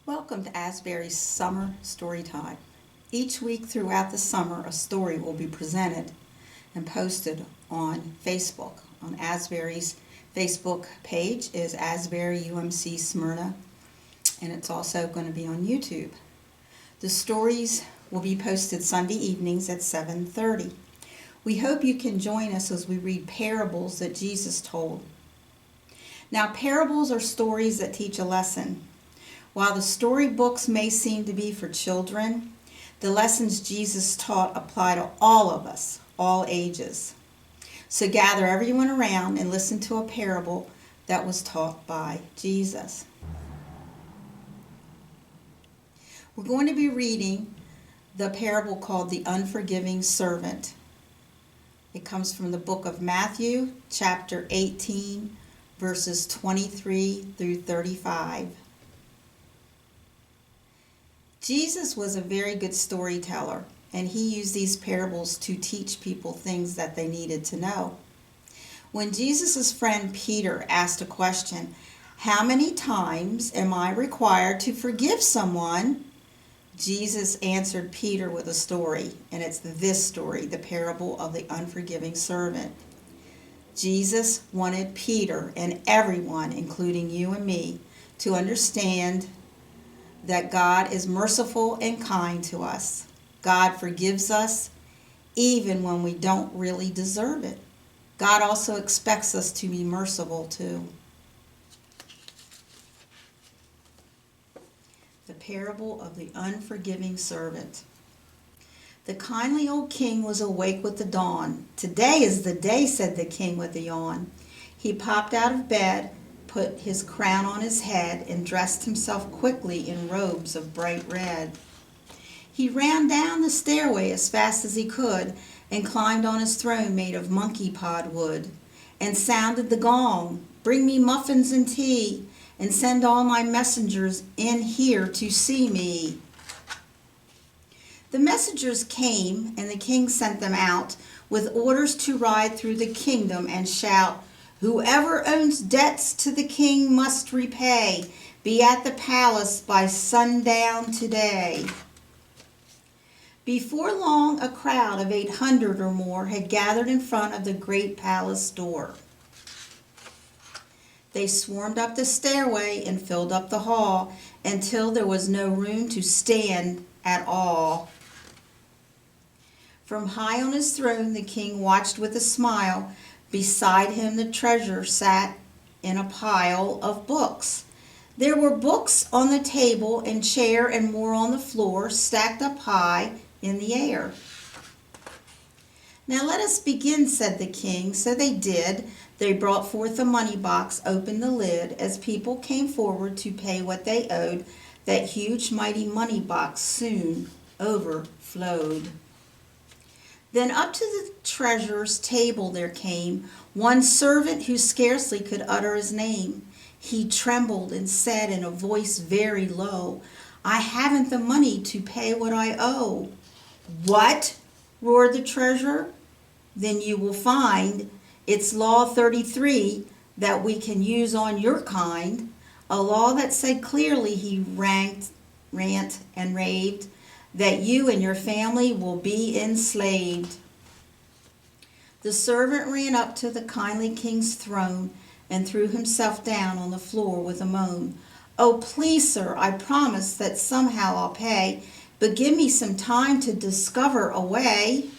Welcome to Asbury's Summer Story Time. Each week throughout the summer, a story will be presented and posted on Facebook. On Asbury's Facebook page is Asbury UMC Smyrna, and it's also going to be on YouTube. The stories will be posted Sunday evenings at 7:30. We hope you can join us as we read parables that Jesus told. Now, parables are stories that teach a lesson. While the storybooks may seem to be for children, the lessons Jesus taught apply to all of us, all ages. So gather everyone around and listen to a parable that was taught by Jesus. We're going to be reading the parable called the Unforgiving Servant. It comes from the book of Matthew, chapter 18, verses 23 through 35. Jesus was a very good storyteller, and he used these parables to teach people things that they needed to know. When Jesus' friend Peter asked a question, "How many times am I required to forgive someone?" Jesus answered Peter with a story, and it's this story, the parable of the unforgiving servant. Jesus wanted Peter and everyone, including you and me, to understand that God is merciful and kind to us. God forgives us even when we don't really deserve it. God also expects us to be merciful too. The parable of the unforgiving servant. The kindly old king was awake with the dawn. "Today is the day," said the king with a yawn. He popped out of bed, put his crown on his head, and dressed himself quickly in robes of bright red. He ran down the stairway as fast as he could and climbed on his throne made of monkey pod wood and sounded the gong, "Bring me muffins and tea, and send all my messengers in here to see me." The messengers came, and the king sent them out with orders to ride through the kingdom and shout, "Whoever owns debts to the king must repay. Be at the palace by sundown today." Before long, a crowd of 800 or more had gathered in front of the great palace door. They swarmed up the stairway and filled up the hall until there was no room to stand at all. From high on his throne, the king watched with a smile. Beside him, the treasurer sat in a pile of books. There were books on the table and chair and more on the floor, stacked up high in the air. "Now let us begin," said the king. So they did. They brought forth the money box, opened the lid. As people came forward to pay what they owed, that huge, mighty money box soon overflowed. Then up to the treasurer's table there came one servant who scarcely could utter his name. He trembled and said in a voice very low, "I haven't the money to pay what I owe." "What?" roared the treasurer. "Then you will find it's Law 33 that we can use on your kind, a law that said clearly," he rant and raved, "that you and your family will be enslaved." The servant ran up to the kindly king's throne and threw himself down on the floor with a moan. "Oh, please, sir, I promise that somehow I'll pay, but give me some time to discover a way."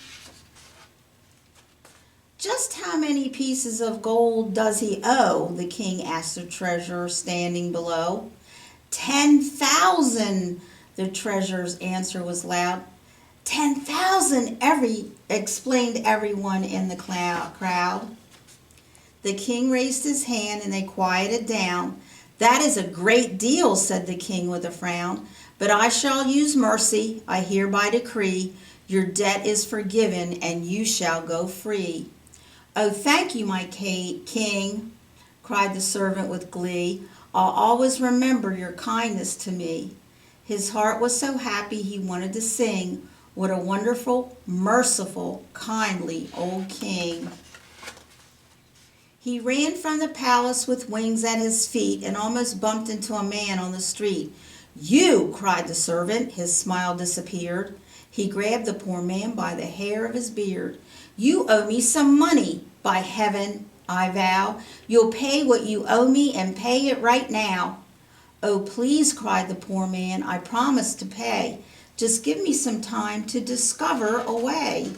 "Just how many pieces of gold does he owe?" the king asked the treasurer standing below. 10,000. The treasurer's answer was loud. 10,000, explained everyone in the crowd. The king raised his hand and they quieted down. "That is a great deal," said the king with a frown, "but I shall use mercy. I hereby decree your debt is forgiven and you shall go free." "Oh, thank you, my king," cried the servant with glee. "I'll always remember your kindness to me." His heart was so happy he wanted to sing, "What a wonderful, merciful, kindly old king." He ran from the palace with wings at his feet and almost bumped into a man on the street. "You!" cried the servant. His smile disappeared. He grabbed the poor man by the hair of his beard. "You owe me some money. By heaven, I vow, you'll pay what you owe me, and pay it right now." "Oh, please," cried the poor man, "I promise to pay. Just give me some time to discover a way."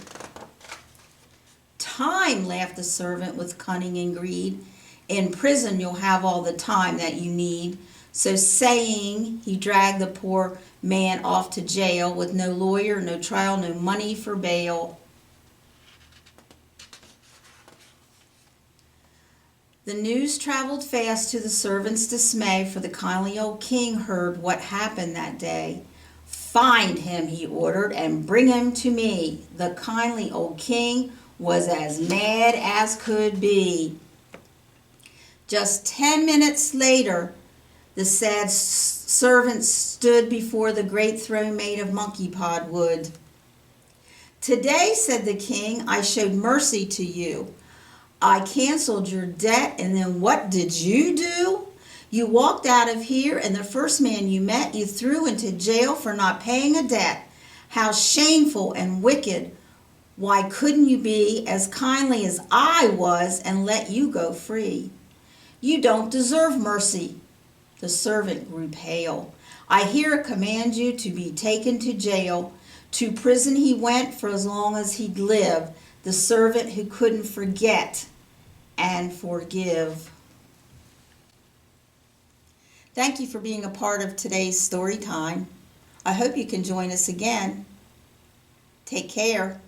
"Time," laughed the servant with cunning and greed. "In prison you'll have all the time that you need." So saying, he dragged the poor man off to jail with no lawyer, no trial, no money for bail. The news traveled fast to the servant's dismay, for the kindly old king heard what happened that day. "Find him," he ordered, "and bring him to me." The kindly old king was as mad as could be. Just 10 minutes later, the sad servant stood before the great throne made of monkey pod wood. "Today," said the king, "I showed mercy to you. I canceled your debt, and then what did you do? You walked out of here, and the first man you met you threw into jail for not paying a debt. How shameful and wicked! Why couldn't you be as kindly as I was and let you go free? You don't deserve mercy." The servant grew pale. "I here command you to be taken to jail." To prison he went for as long as he'd live, the servant who couldn't forget and forgive. Thank you for being a part of today's story time. I hope you can join us again. Take care.